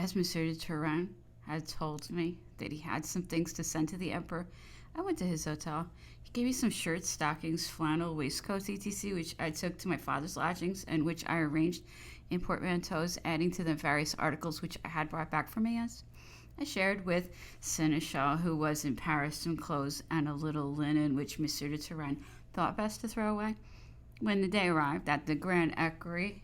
As Monsieur de Turenne had told me that he had some things to send to the Emperor, I went to his hotel. He gave me some shirts, stockings, flannel, waistcoats, etc., which I took to my father's lodgings and which I arranged in portmanteaus, adding to the various articles which I had brought back from Mayence. I shared with Seneschal, who was in Paris, some clothes and a little linen which Monsieur de Turenne thought best to throw away. When the day arrived that the Grand Equerry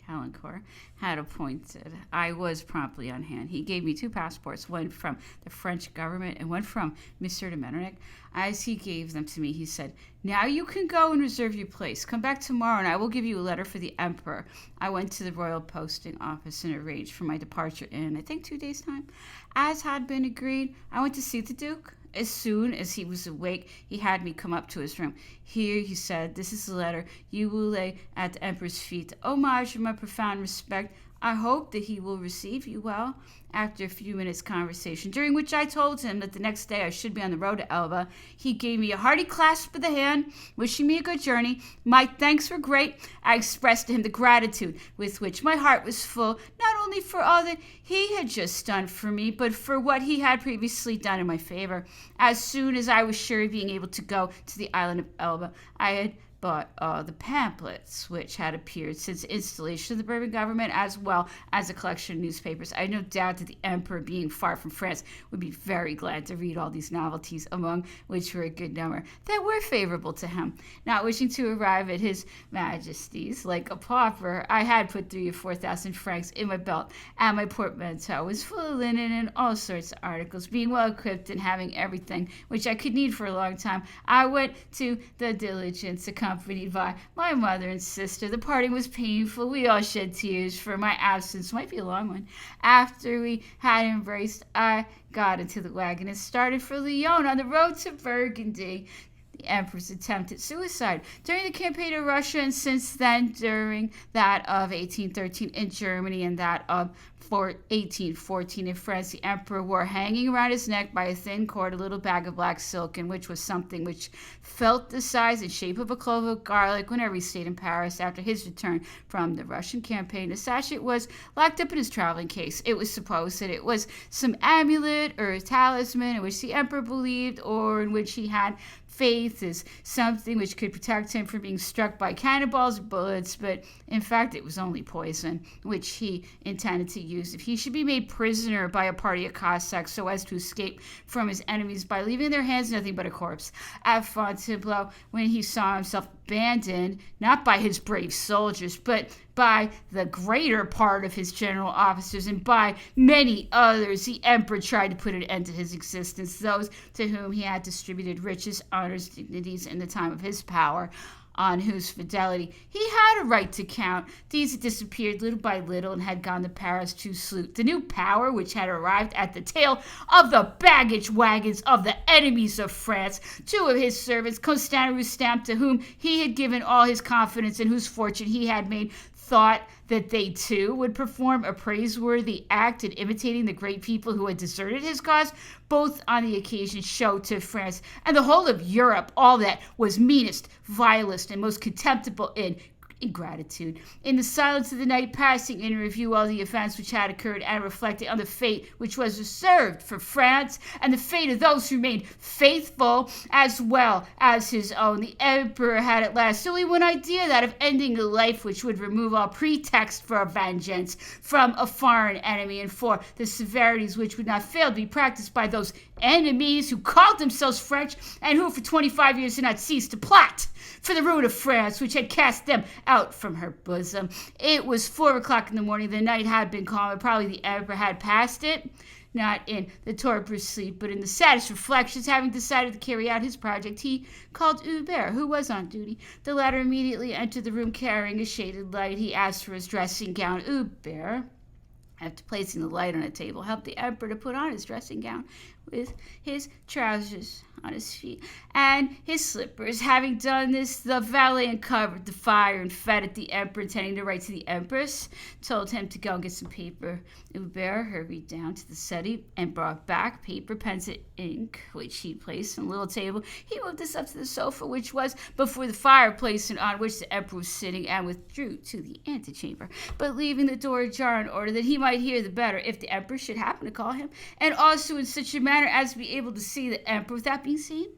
Calancourt had appointed, I was promptly on hand. He gave me 2 passports, one from the French government and one from Monsieur de Metternich. As he gave them to me, he said, "Now you can go and reserve your place. Come back tomorrow and I will give you a letter for the Emperor." I went to the royal posting office and arranged for my departure in, I think, 2 days' time. As had been agreed, I went to see the Duke. As soon as he was awake, he had me come up to his room. "Here," he said, "this is the letter you will lay at the Emperor's feet. Homage of my profound respect. I hope that he will receive you well." After a few minutes' conversation, during which I told him that the next day I should be on the road to Elba, he gave me a hearty clasp of the hand, wishing me a good journey. My thanks were great. I expressed to him the gratitude with which my heart was full, not only for all that he had just done for me, but for what he had previously done in my favor. As soon as I was sure of being able to go to the island of Elba, I had bought the pamphlets which had appeared since the installation of the Bourbon government, as well as a collection of newspapers. I had no doubt that the Emperor, being far from France, would be very glad to read all these novelties, among which were a good number that were favorable to him. Not wishing to arrive at His Majesty's like a pauper, I had put 3,000 or 4,000 francs in my belt, and my portmanteau was full of linen and all sorts of articles. Being well equipped and having everything which I could need for a long time, I went to the diligence, accompanied by my mother and sister. The parting was painful. We all shed tears, for my absence might be a long one. After we had embraced, I got into the wagon and started for Lyon on the road to Burgundy. The Emperor's attempt at suicide during the campaign of Russia, and since then during that of 1813 in Germany and that of 1814 in France, the Emperor wore hanging around his neck by a thin cord a little bag of black silk, in which was something which felt the size and shape of a clove of garlic. Whenever he stayed in Paris after his return from the Russian campaign, the sachet was locked up in his traveling case. It was supposed that it was some amulet or a talisman in which the Emperor believed, or in which he had faith, as something which could protect him from being struck by cannonballs or bullets, but in fact it was only poison, which he intended to use if he should be made prisoner by a party of Cossacks, so as to escape from his enemies by leaving in their hands nothing but a corpse. At Fontainebleau, when he saw himself abandoned, not by his brave soldiers, but by the greater part of his general officers and by many others, the Emperor tried to put an end to his existence. Those to whom he had distributed riches, honors, dignities in the time of his power, on whose fidelity he had a right to count, these had disappeared little by little and had gone to Paris to salute the new power which had arrived at the tail of the baggage wagons of the enemies of France. 2 of his servants, Constant and Roustam, to whom he had given all his confidence and whose fortune he had made, thought that they too would perform a praiseworthy act in imitating the great people who had deserted his cause. Both on the occasion showed to France and the whole of Europe all that was meanest, vilest, and most contemptible in ingratitude. In the silence of the night, passing in review all the events which had occurred and reflecting on the fate which was reserved for France and the fate of those who remained faithful as well as his own, the Emperor had at last only one idea, that of ending a life which would remove all pretext for vengeance from a foreign enemy, and for the severities which would not fail to be practiced by those enemies who called themselves French and who for 25 years had not ceased to plot for the ruin of France, which had cast them out from her bosom. It was 4 o'clock in the morning. The night had been calm, and probably the Emperor had passed it, not in the torpor sleep, but in the saddest reflections. Having decided to carry out his project, he called Hubert, who was on duty. The latter immediately entered the room carrying a shaded light. He asked for his dressing gown. Hubert, after placing the light on a table, helped the Emperor to put on his dressing gown, with his trousers on his feet and his slippers. Having done this, the valet uncovered the fire and fed it. The emperor, intending to write to the empress, told him to go and get some paper. Hubert hurried down to the study and brought back paper, pens, and ink, which he placed on a little table. He moved this up to the sofa, which was before the fireplace and on which the emperor was sitting, and withdrew to the antechamber, but leaving the door ajar in order that he might hear the better if the emperor should happen to call him, and also in such a manner as to be able to see the emperor without being seen.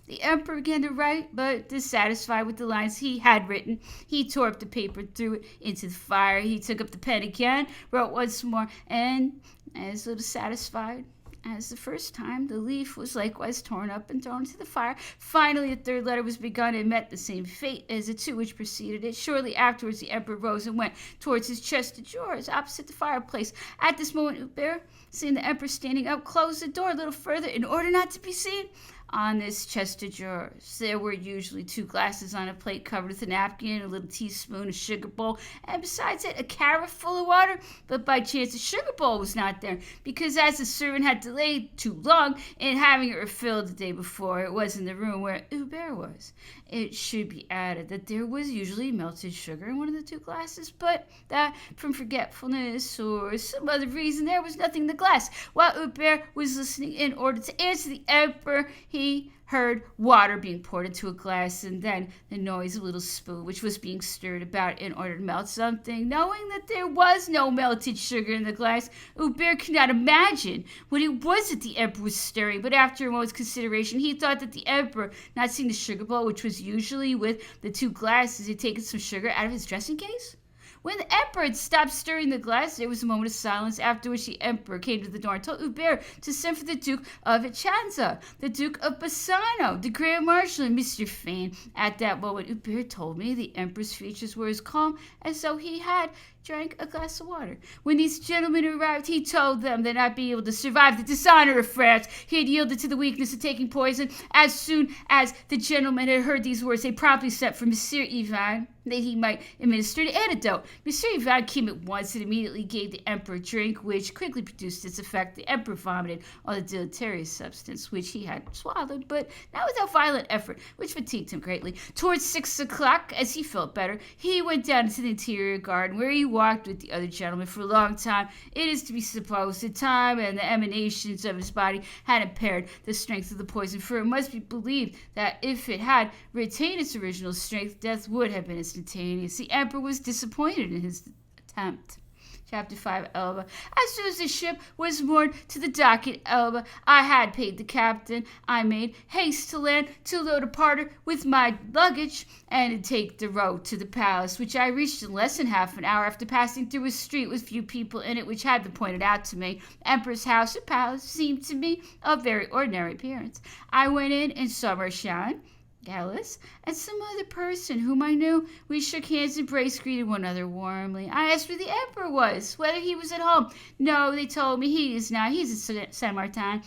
The emperor began to write, but dissatisfied with the lines he had written, he tore up the paper, threw it into the fire. He took up the pen again, wrote once more, and, as little satisfied as the first time, the leaf was likewise torn up and thrown into the fire. Finally, a third letter was begun and met the same fate as the two which preceded it. Shortly afterwards, the emperor rose and went towards his chest of drawers opposite the fireplace. At this moment, Hubert, seeing the emperor standing up, closed the door a little further in order not to be seen. On this chest of drawers, there were usually 2 glasses on a plate covered with a napkin, a little teaspoon, a sugar bowl, and besides it, a carafe full of water. But by chance, the sugar bowl was not there, because as the servant had delayed too long in having it refilled the day before, it was in the room where Hubert was. It should be added that there was usually melted sugar in one of the 2 glasses, but that from forgetfulness or some other reason, there was nothing in the glass. While Hubert was listening in order to answer the emperor, he heard water being poured into a glass, and then the noise of a little spoon which was being stirred about in order to melt something. Knowing that there was no melted sugar in the glass, Hubert could not imagine what it was that the emperor was stirring, but after a moment's consideration, he thought that the emperor, not seeing the sugar bowl, which was usually with the 2 glasses, had taken some sugar out of his dressing case. When the emperor had stopped stirring the glass, there was a moment of silence, after which the emperor came to the door and told Hubert to send for the Duke of Vicenza, the Duke of Bassano, the Grand Marshal, and Mr. Fane. At that moment, Hubert told me the emperor's features were as calm as though he had drank a glass of water. When these gentlemen arrived, he told them that not being able to survive the dishonor of France, he had yielded to the weakness of taking poison. As soon as the gentlemen had heard these words, they promptly sent for Monsieur Ivan, that he might administer the antidote. Monsieur Ivan came at once and immediately gave the emperor a drink, which quickly produced its effect. The emperor vomited all the deleterious substance which he had swallowed, but not without violent effort, which fatigued him greatly. Towards 6 o'clock, as he felt better, he went down into the interior garden, where he walked with the other gentlemen for a long time. It is to be supposed the time and the emanations of his body had impaired the strength of the poison, for it must be believed that if it had retained its original strength, death would have been instantaneous. The emperor was disappointed in his attempt. Chapter 5, Elba. As soon as the ship was moored to the dock at Elba, I had paid the captain. I made haste to land to load a parter with my luggage and to take the road to the palace, which I reached in less than half an hour after passing through a street with few people in it, which had been pointed out to me. The emperor's house or palace seemed to me of very ordinary appearance. I went in and saw Marchand, Gallus, and some other person whom I knew. We shook hands, embraced, greeted one another warmly. I asked where the emperor was, whether he was at home. No, they told me he is not. He's at Saint Martin.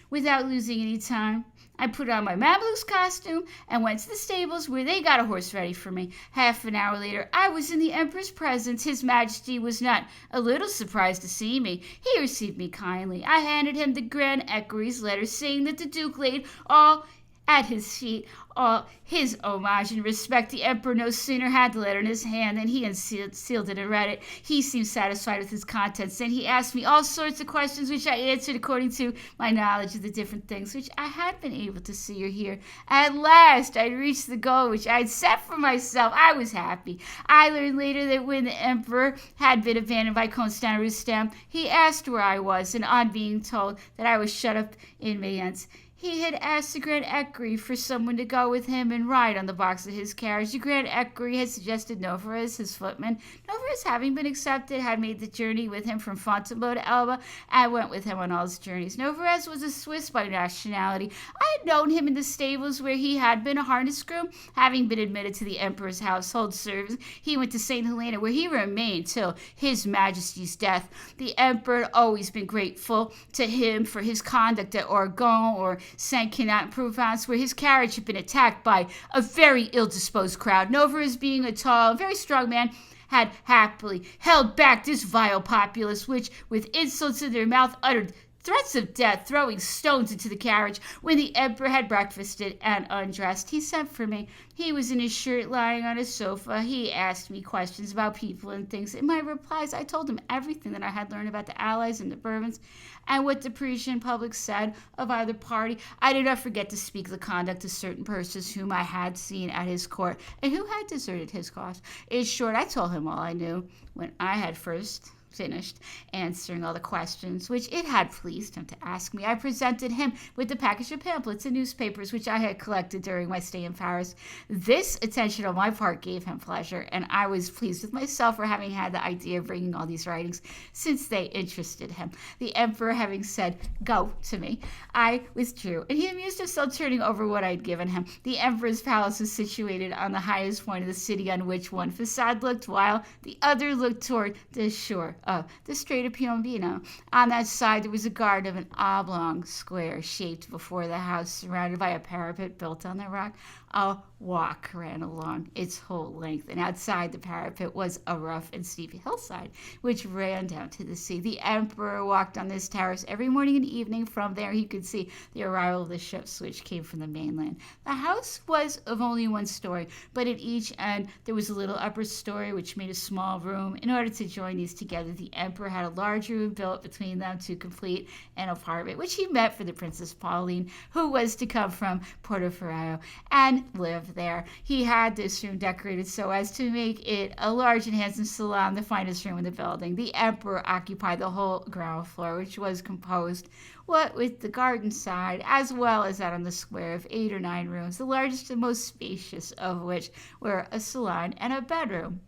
Without losing any time, I put on my Mameluke's costume and went to the stables, where they got a horse ready for me. Half an hour later, I was in the emperor's presence. His Majesty was not a little surprised to see me. He received me kindly. I handed him the Grand Equerry's letter, saying that the Duke laid all at his feet, all his homage and respect. The emperor no sooner had the letter in his hand than he unsealed it and read it. He seemed satisfied with its contents, and he asked me all sorts of questions, which I answered according to my knowledge of the different things which I had been able to see or hear. At last I reached the goal which I had set for myself. I was happy. I learned later that when the emperor had been abandoned by Constant Rustam, he asked where I was, and on being told that I was shut up in Mayence, he had asked the Grand Equerry for someone to go with him and ride on the box of his carriage. The Grand Equerry had suggested Novares, his footman. Novares, having been accepted, had made the journey with him from Fontainebleau to Elba, and went with him on all his journeys. Novares was a Swiss by nationality. I had known him in the stables, where he had been a harness groom. Having been admitted to the emperor's household service, he went to St. Helena, where he remained till his Majesty's death. The emperor had always been grateful to him for his conduct at Orgon or Saint-Quentin in Provence, where his carriage had been attacked by a very ill-disposed crowd. Novares, being a tall and very strong man, had happily held back this vile populace, which, with insults in their mouth, uttered threats of death, throwing stones into the carriage. When the emperor had breakfasted and undressed, he sent for me. He was in his shirt, lying on a sofa. He asked me questions about people and things. In my replies, I told him everything that I had learned about the Allies and the Bourbons, and what the Parisian public said of either party. I did not forget to speak the conduct of certain persons whom I had seen at his court, and who had deserted his cause. In short, I told him all I knew. When I had first finished answering all the questions which it had pleased him to ask me, I presented him with the package of pamphlets and newspapers which I had collected during my stay in Paris. This attention on my part gave him pleasure, and I was pleased with myself for having had the idea of bringing all these writings, since they interested him. The emperor having said, "Go," to me, I withdrew, and he amused himself turning over what I had given him. The emperor's palace was situated on the highest point of the city, on which one facade looked, while the other looked toward the shore of the Strait of Piombino. On that side there was a garden of an oblong square shaped before the house, surrounded by a parapet built on the rock. A walk ran along its whole length, and outside the parapet was a rough and steep hillside which ran down to the sea. The emperor walked on this terrace every morning and evening. From there he could see the arrival of the ships which came from the mainland. The house was of only one story, but at each end there was a little upper story which made a small room. In order to join these together, the emperor had a large room built between them to complete an apartment which he meant for the Princess Pauline, who was to come from Portoferraio and live there. He had this room decorated so as to make it a large and handsome salon, the finest room in the building. The emperor occupied the whole ground floor, which was composed, what with the garden side as well as that on the square, of 8 or 9 rooms, the largest and most spacious of which were a salon and a bedroom.